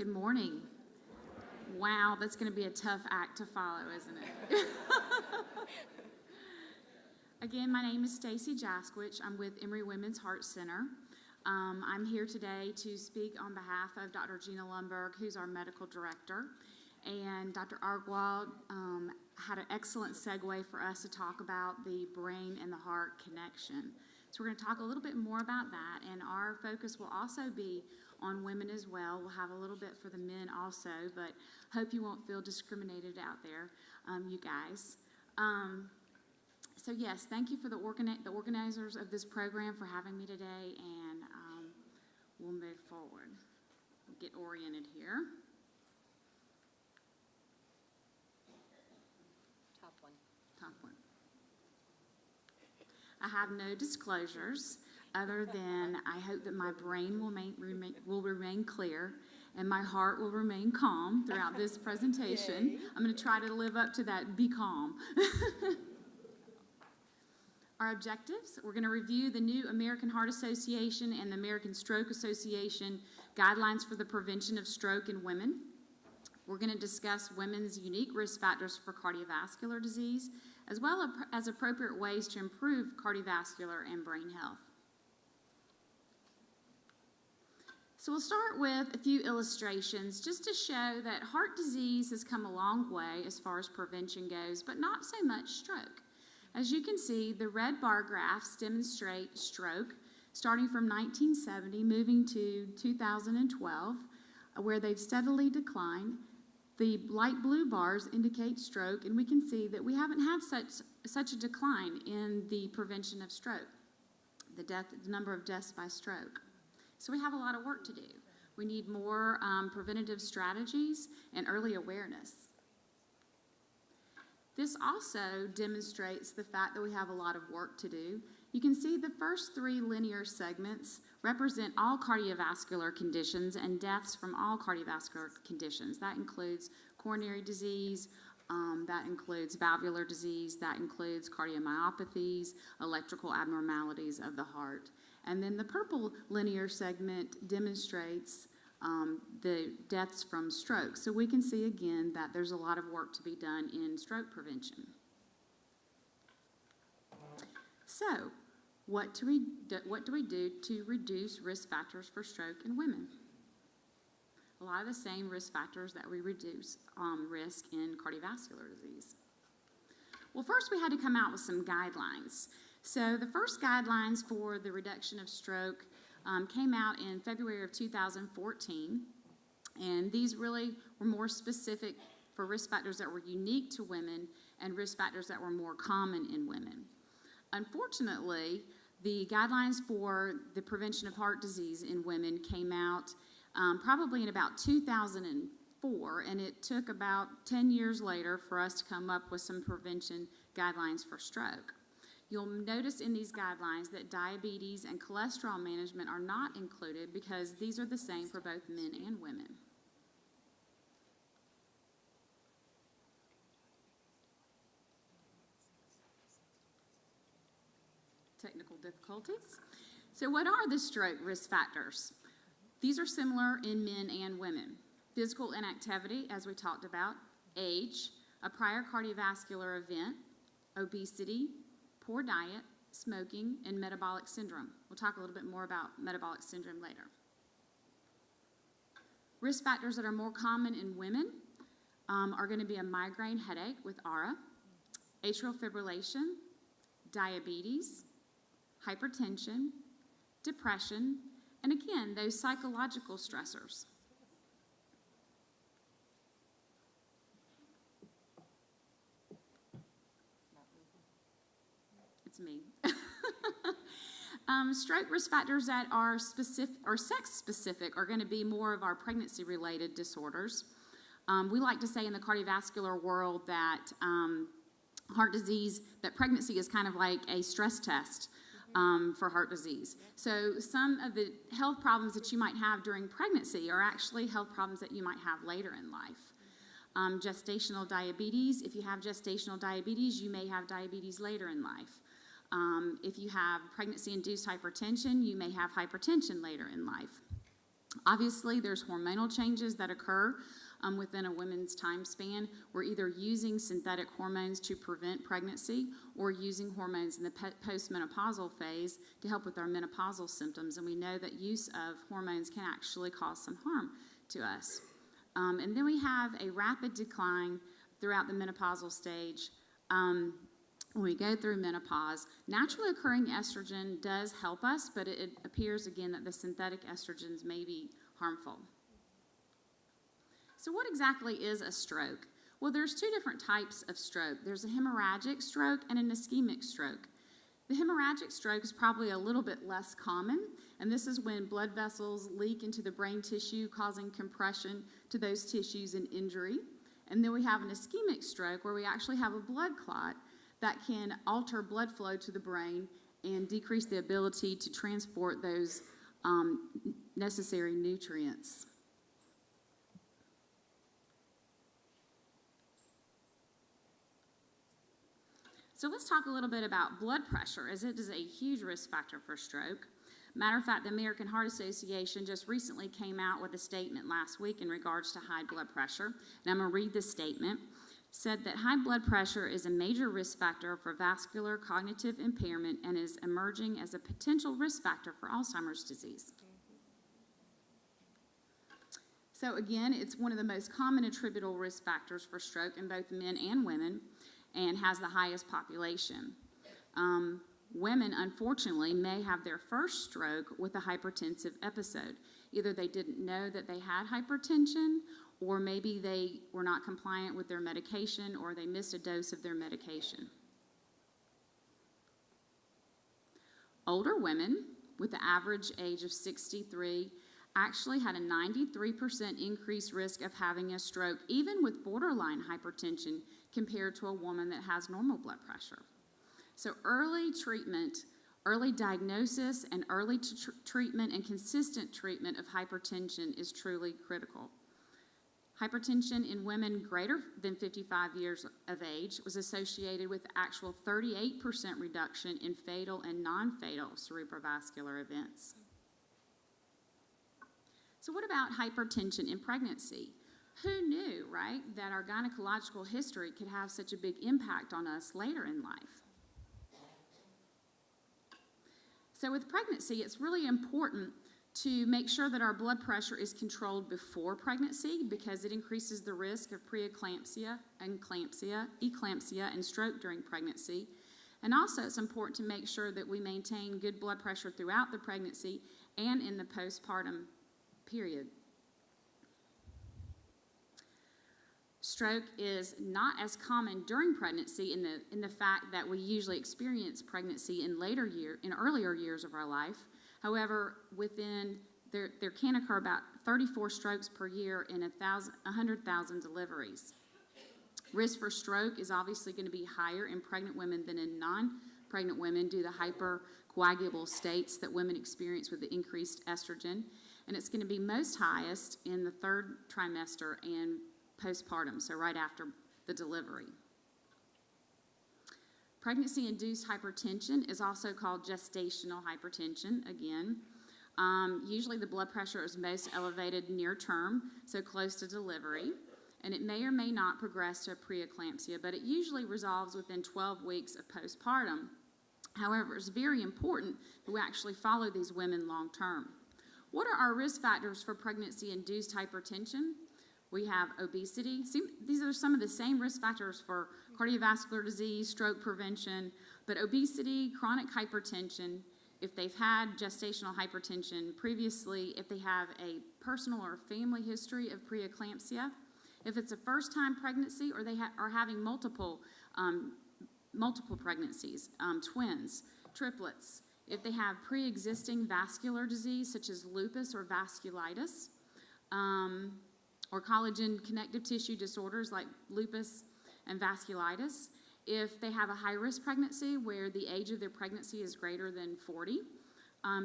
Good morning. Wow, that's going to be a tough act to follow, isn't it? Again, my name is Stacy Jaskwhich. I'm with Emory Women's Heart Center. I'm here today to speak on behalf of Dr. Gina Lundberg, who's our medical director. And Dr. Argwald had an excellent segue for us to talk about the brain and the heart connection. So we're going to talk a little bit more about that, and our focus will also be on women as well. We'll have a little bit for the men also, but hope you won't feel discriminated out there, you guys. So yes, thank you for the organizers of this program for having me today, and we'll move forward. We'll get oriented here. Top one. Top one. I have no disclosures other than I hope that my brain will remain clear and my heart will remain calm throughout this presentation. Yay. I'm going to try to live up to that, be calm. Our objectives, we're going to review the new American Heart Association and the American Stroke Association guidelines for the prevention of stroke in women. We're going to discuss women's unique risk factors for cardiovascular disease, as well as appropriate ways to improve cardiovascular and brain health. So we'll start with a few illustrations just to show that heart disease has come a long way as far as prevention goes, but not so much stroke. As you can see, the red bar graphs demonstrate stroke starting from 1970, moving to 2012, where they've steadily declined. The light blue bars indicate stroke, and we can see that we haven't had such a decline in the prevention of stroke, the number of deaths by stroke. So we have a lot of work to do. We need more preventative strategies and early awareness. This also demonstrates the fact that we have a lot of work to do. You can see the first three linear segments represent all cardiovascular conditions and deaths from all cardiovascular conditions. That includes coronary disease, that includes valvular disease, that includes cardiomyopathies, electrical abnormalities of the heart. And then the purple linear segment demonstrates the deaths from stroke. So we can see again that there's a lot of work to be done in stroke prevention. So, what do we do to reduce risk factors for stroke in women? A lot of the same risk factors that we reduce risk in cardiovascular disease. Well, first we had to come out with some guidelines. So the first guidelines for the reduction of stroke came out in February of 2014, and these really were more specific for risk factors that were unique to women and risk factors that were more common in women. Unfortunately, the guidelines for the prevention of heart disease in women came out probably in about 2004, and it took about 10 years later for us to come up with some prevention guidelines for stroke. You'll notice in these guidelines that diabetes and cholesterol management are not included because these are the same for both men and women. Technical difficulties. So what are the stroke risk factors? These are similar in men and women. Physical inactivity, as we talked about, age, a prior cardiovascular event, obesity, poor diet, smoking, and metabolic syndrome. We'll talk a little bit more about metabolic syndrome later. Risk factors that are more common in women are going to be a migraine headache with ARA, atrial fibrillation, diabetes, hypertension, depression, and again, those psychological stressors. It's me. Stroke risk factors that are specific or sex-specific are going to be more of our pregnancy-related disorders. We like to say in the cardiovascular world that heart disease, that pregnancy is kind of like a stress test for heart disease. So some of the health problems that you might have during pregnancy are actually health problems that you might have later in life. Gestational diabetes, if you have gestational diabetes, you may have diabetes later in life. If you have pregnancy-induced hypertension, you may have hypertension later in life. Obviously, there's hormonal changes that occur within a woman's time span. We're either using synthetic hormones to prevent pregnancy or using hormones in the postmenopausal phase to help with our menopausal symptoms. And we know that use of hormones can actually cause some harm to us. And then we have a rapid decline throughout the menopausal stage. When we go through menopause, naturally occurring estrogen does help us, but it appears again that the synthetic estrogens may be harmful. So what exactly is a stroke? Well, there's two different types of stroke. There's a hemorrhagic stroke and an ischemic stroke. The hemorrhagic stroke is probably a little bit less common, and this is when blood vessels leak into the brain tissue, causing compression to those tissues and injury. And then we have an ischemic stroke where we actually have a blood clot that can alter blood flow to the brain and decrease the ability to transport those necessary nutrients. So let's talk a little bit about blood pressure, as it is a huge risk factor for stroke. Matter of fact, the American Heart Association just recently came out with a statement last week in regards to high blood pressure. And I'm going to read this statement. Said that high blood pressure is a major risk factor for vascular cognitive impairment and is emerging as a potential risk factor for Alzheimer's disease. So again, it's one of the most common attributable risk factors for stroke in both men and women and has the highest population. Women, unfortunately, may have their first stroke with a hypertensive episode. Either they didn't know that they had hypertension, or maybe they were not compliant with their medication, or they missed a dose of their medication. Older women with the average age of 63 actually had a 93% increased risk of having a stroke, even with borderline hypertension, compared to a woman that has normal blood pressure. So early treatment, early diagnosis, and early treatment and consistent treatment of hypertension is truly critical. Hypertension in women greater than 55 years of age was associated with actual 38% reduction in fatal and non-fatal cerebrovascular events. So what about hypertension in pregnancy? Who knew, right, that our gynecological history could have such a big impact on us later in life? So with pregnancy, it's really important to make sure that our blood pressure is controlled before pregnancy because it increases the risk of preeclampsia, eclampsia, and stroke during pregnancy. And also it's important to make sure that we maintain good blood pressure throughout the pregnancy and in the postpartum period. Stroke is not as common during pregnancy in the fact that we usually experience pregnancy in earlier years of our life. However, there can occur about 34 strokes per year in 100,000 deliveries. Risk for stroke is obviously going to be higher in pregnant women than in non-pregnant women due to hypercoagulable states that women experience with the increased estrogen. And it's going to be most highest in the third trimester and postpartum, so right after the delivery. Pregnancy-induced hypertension is also called gestational hypertension, again. Usually the blood pressure is most elevated near term, so close to delivery, and it may or may not progress to a preeclampsia, but it usually resolves within 12 weeks of postpartum. However, it's very important that we actually follow these women long term. What are our risk factors for pregnancy-induced hypertension? We have obesity. See, these are some of the same risk factors for cardiovascular disease, stroke prevention, but obesity, chronic hypertension, if they've had gestational hypertension previously, if they have a personal or family history of preeclampsia, if it's a first-time pregnancy or they are having multiple pregnancies, twins, triplets, if they have pre-existing vascular disease such as lupus or vasculitis, or collagen connective tissue disorders like lupus and vasculitis, if they have a high-risk pregnancy where the age of their pregnancy is greater than 40,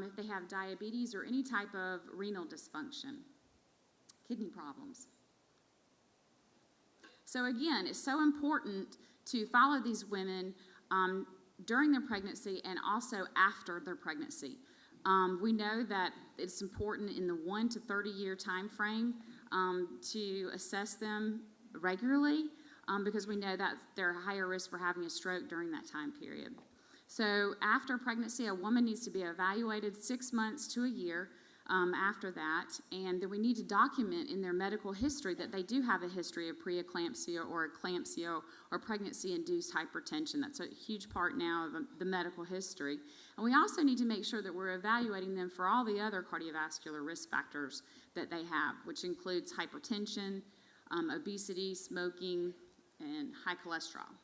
if they have diabetes or any type of renal dysfunction, kidney problems. So again, it's so important to follow these women during their pregnancy and also after their pregnancy. We know that it's important in the 1 to 30 year time frame to assess them regularly because we know that they're a higher risk for having a stroke during that time period. So after pregnancy, a woman needs to be evaluated 6 months to a year after that, and then we need to document in their medical history that they do have a history of preeclampsia or eclampsia or pregnancy-induced hypertension. That's a huge part now of the medical history. And we also need to make sure that we're evaluating them for all the other cardiovascular risk factors that they have, which includes hypertension, obesity, smoking, and high cholesterol.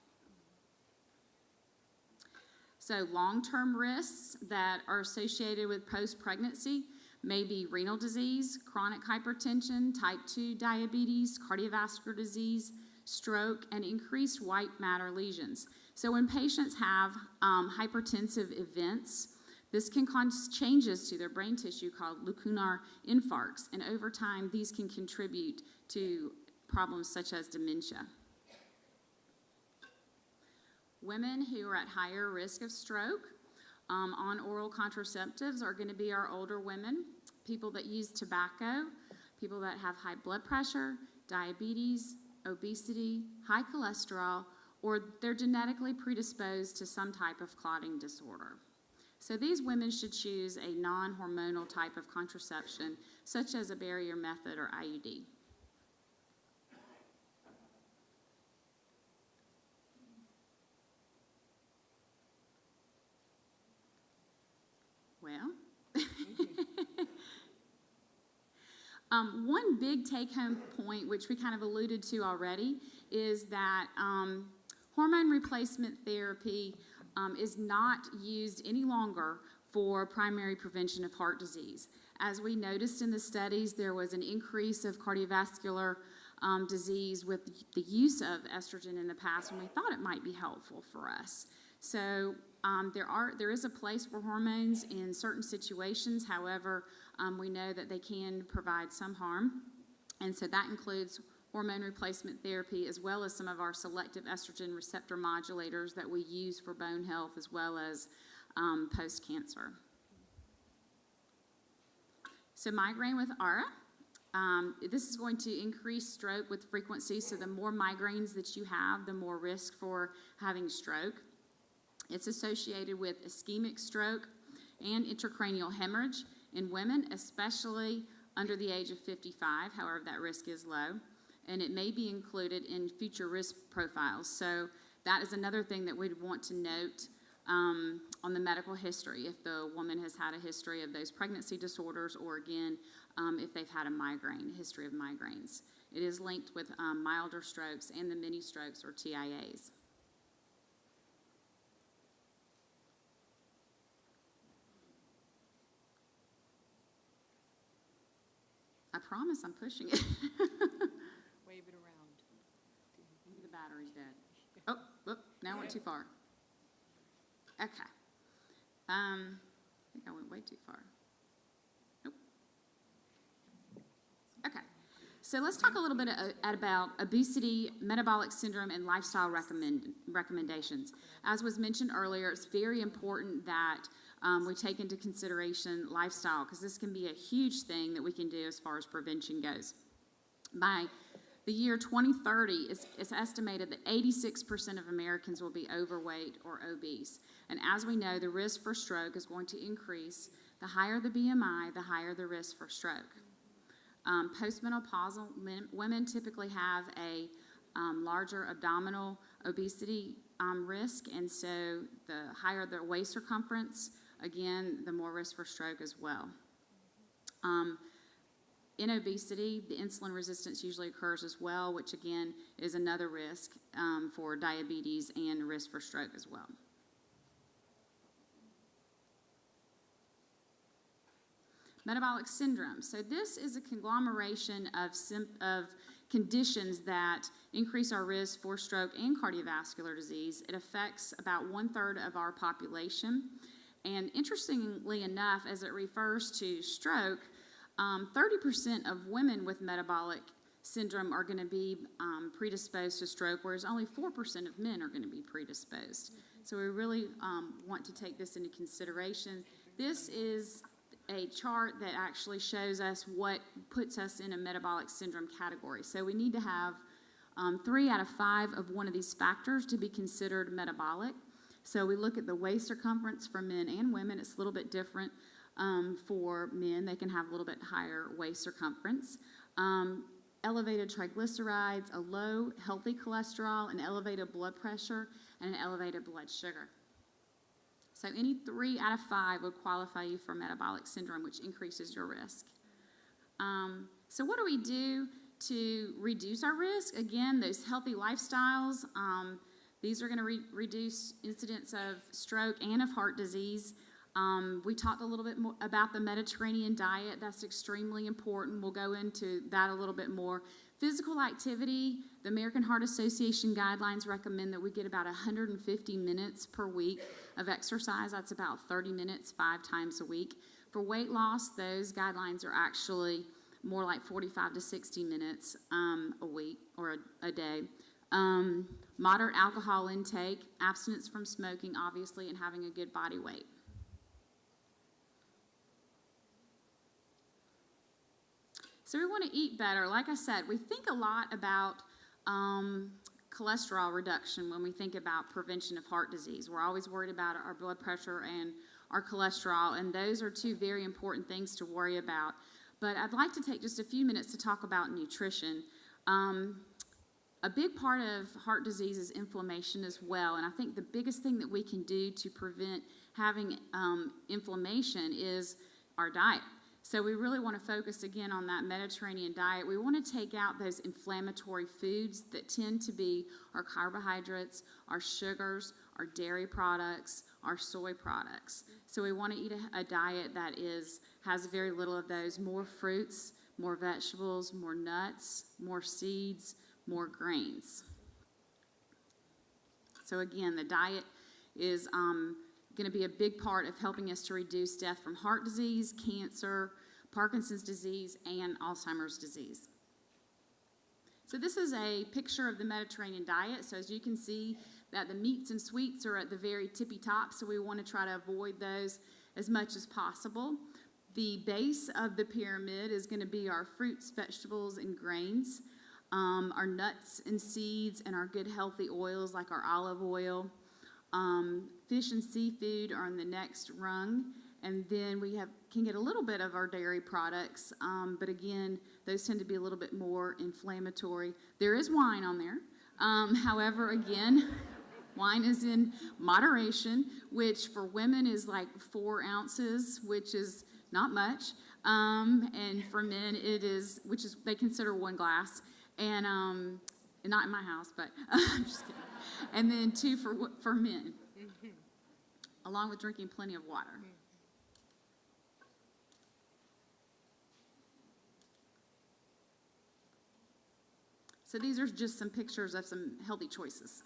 So long-term risks that are associated with post-pregnancy may be renal disease, chronic hypertension, type 2 diabetes, cardiovascular disease, stroke, and increased white matter lesions. So when patients have hypertensive events, this can cause changes to their brain tissue called lacunar infarcts, and over time these can contribute to problems such as dementia. Women who are at higher risk of stroke on oral contraceptives are going to be our older women, people that use tobacco, people that have high blood pressure, diabetes, obesity, high cholesterol, or they're genetically predisposed to some type of clotting disorder. So these women should choose a non-hormonal type of contraception, such as a barrier method or IUD. Well, one big take-home point, which we kind of alluded to already, is that hormone replacement therapy is not used any longer for primary prevention of heart disease. As we noticed in the studies, there was an increase of cardiovascular disease with the use of estrogen in the past, and we thought it might be helpful for us. So there is a place for hormones in certain situations. However, we know that they can provide some harm, and so that includes hormone replacement therapy as well as some of our selective estrogen receptor modulators that we use for bone health as well as post-cancer. So migraine with ARA. This is going to increase stroke with frequency, so the more migraines that you have, the more risk for having stroke. It's associated with ischemic stroke and intracranial hemorrhage in women, especially under the age of 55. However, that risk is low, and it may be included in future risk profiles. So that is another thing that we'd want to note on the medical history, if the woman has had a history of those pregnancy disorders, or again, if they've had a history of migraines. It is linked with milder strokes and the mini strokes or TIAs. I promise I'm pushing it. Wave it around. The battery's dead. Oh, whoop, now I went too far. Okay. I think I went way too far. Nope. Okay. So let's talk a little bit about obesity, metabolic syndrome, and lifestyle recommendations. As was mentioned earlier, it's very important that we take into consideration lifestyle, because this can be a huge thing that we can do as far as prevention goes. By the year 2030, it's estimated that 86% of Americans will be overweight or obese. And as we know, the risk for stroke is going to increase. The higher the BMI, the higher the risk for stroke. Postmenopausal women typically have a larger abdominal obesity risk, and so the higher their waist circumference, again, the more risk for stroke as well. In obesity, the insulin resistance usually occurs as well, which again is another risk for diabetes and risk for stroke as well. Metabolic syndrome. So this is a conglomeration of conditions that increase our risk for stroke and cardiovascular disease. It affects about 1/3 of our population. And interestingly enough, as it refers to stroke, 30% of women with metabolic syndrome are going to be predisposed to stroke, whereas only 4% of men are going to be predisposed. So we really want to take this into consideration. This is a chart that actually shows us what puts us in a metabolic syndrome category. So we need to have 3 out of 5 of one of these factors to be considered metabolic. So we look at the waist circumference for men and women. It's a little bit different for men. They can have a little bit higher waist circumference. Elevated triglycerides, a low healthy cholesterol, an elevated blood pressure, and an elevated blood sugar. So any 3 out of 5 would qualify you for metabolic syndrome, which increases your risk. So what do we do to reduce our risk? Again, those healthy lifestyles, these are going to reduce incidence of stroke and of heart disease. We talked a little bit more about the Mediterranean diet. That's extremely important. We'll go into that a little bit more. Physical activity, the American Heart Association guidelines recommend that we get about 150 minutes per week of exercise. That's about 30 minutes 5 times a week. For weight loss, those guidelines are actually more like 45 to 60 minutes a week or a day. Moderate alcohol intake, abstinence from smoking, obviously, and having a good body weight. So we want to eat better. Like I said, we think a lot about cholesterol reduction when we think about prevention of heart disease. We're always worried about our blood pressure and our cholesterol, and those are 2 very important things to worry about. But I'd like to take just a few minutes to talk about nutrition. A big part of heart disease is inflammation as well, and I think the biggest thing that we can do to prevent having inflammation is our diet. So we really want to focus again on that Mediterranean diet. We want to take out those inflammatory foods that tend to be our carbohydrates, our sugars, our dairy products, our soy products. So we want to eat a diet that has very little of those, more fruits, more vegetables, more nuts, more seeds, more grains. So again, the diet is going to be a big part of helping us to reduce death from heart disease, cancer, Parkinson's disease, and Alzheimer's disease. So this is a picture of the Mediterranean diet. So as you can see that the meats and sweets are at the very tippy top, so we want to try to avoid those as much as possible. The base of the pyramid is going to be our fruits, vegetables, and grains, our nuts and seeds, and our good healthy oils like our olive oil. Fish and seafood are on the next rung, and then we can get a little bit of our dairy products, but again, those tend to be a little bit more inflammatory. There is wine on there. However, again, wine is in moderation, which for women is like 4 ounces, which is not much, and for men it is, which is they consider 1 glass, and not in my house, but I'm just kidding. And then 2 for men, along with drinking plenty of water. So these are just some pictures of some healthy choices.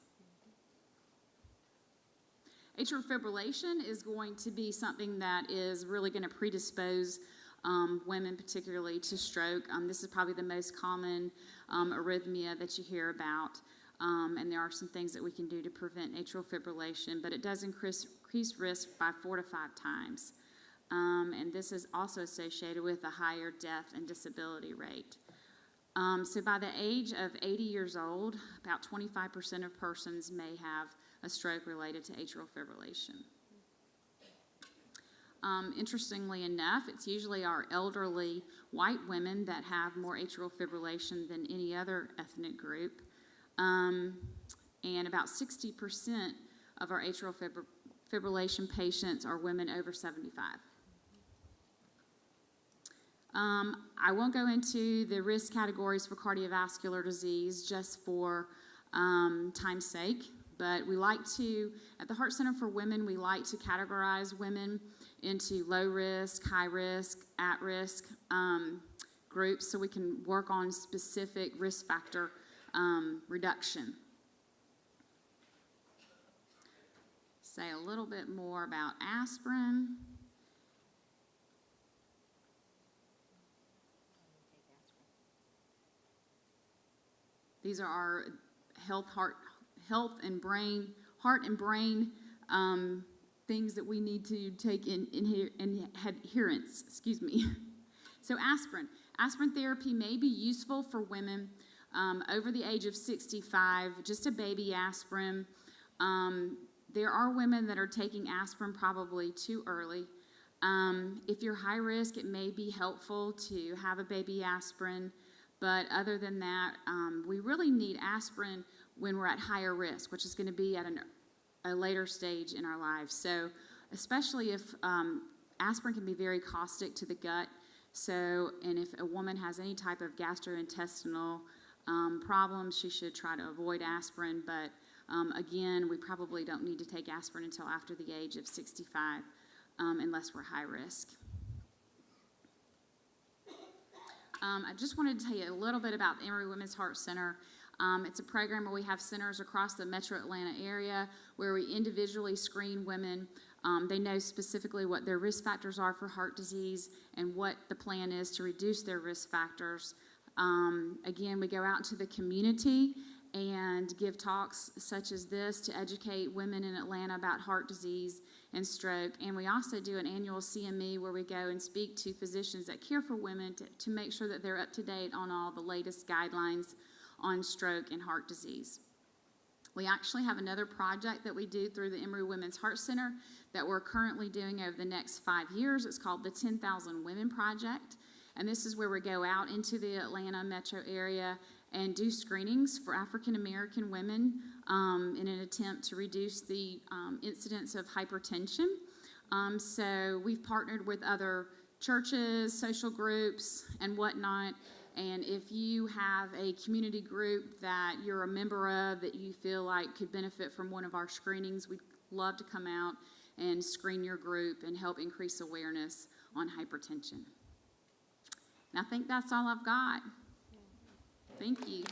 Atrial fibrillation is going to be something that is really going to predispose women particularly to stroke. This is probably the most common arrhythmia that you hear about. And there are some things that we can do to prevent atrial fibrillation, but it does increase risk by 4 to 5 times. And this is also associated with a higher death and disability rate. So by the age of 80 years old, about 25% of persons may have a stroke related to atrial fibrillation. Interestingly enough, it's usually our elderly white women that have more atrial fibrillation than any other ethnic group. And about 60% of our atrial fibrillation patients are women over 75. I won't go into the risk categories for cardiovascular disease just for time's sake, but we like to, at the Heart Center for Women, we like to categorize women into low risk, high risk, at risk groups so we can work on specific risk factor reduction. Say a little bit more about aspirin. These are our heart and brain things that we need to take in adherence. Excuse me. So aspirin. Aspirin therapy may be useful for women over the age of 65, just a baby aspirin. There are women that are taking aspirin probably too early. If you're high risk, it may be helpful to have a baby aspirin, but other than that, we really need aspirin when we're at higher risk, which is going to be at a later stage in our lives. So especially if aspirin can be very caustic to the gut. So, and if a woman has any type of gastrointestinal problems, she should try to avoid aspirin. But again, we probably don't need to take aspirin until after the age of 65, unless we're high risk. I just wanted to tell you a little bit about the Emory Women's Heart Center. It's a program where we have centers across the metro Atlanta area where we individually screen women. They know specifically what their risk factors are for heart disease and what the plan is to reduce their risk factors. Again, we go out into the community and give talks such as this to educate women in Atlanta about heart disease and stroke. And we also do an annual CME where we go and speak to physicians that care for women to make sure that they're up to date on all the latest guidelines on stroke and heart disease. We actually have another project that we do through the Emory Women's Heart Center that we're currently doing over the next 5 years. It's called the 10,000 Women Project. And this is where we go out into the Atlanta metro area and do screenings for African American women in an attempt to reduce the incidence of hypertension. So we've partnered with other churches, social groups, and whatnot. And if you have a community group that you're a member of that you feel like could benefit from one of our screenings, we'd love to come out and screen your group and help increase awareness on hypertension. And I think that's all I've got. Thank you.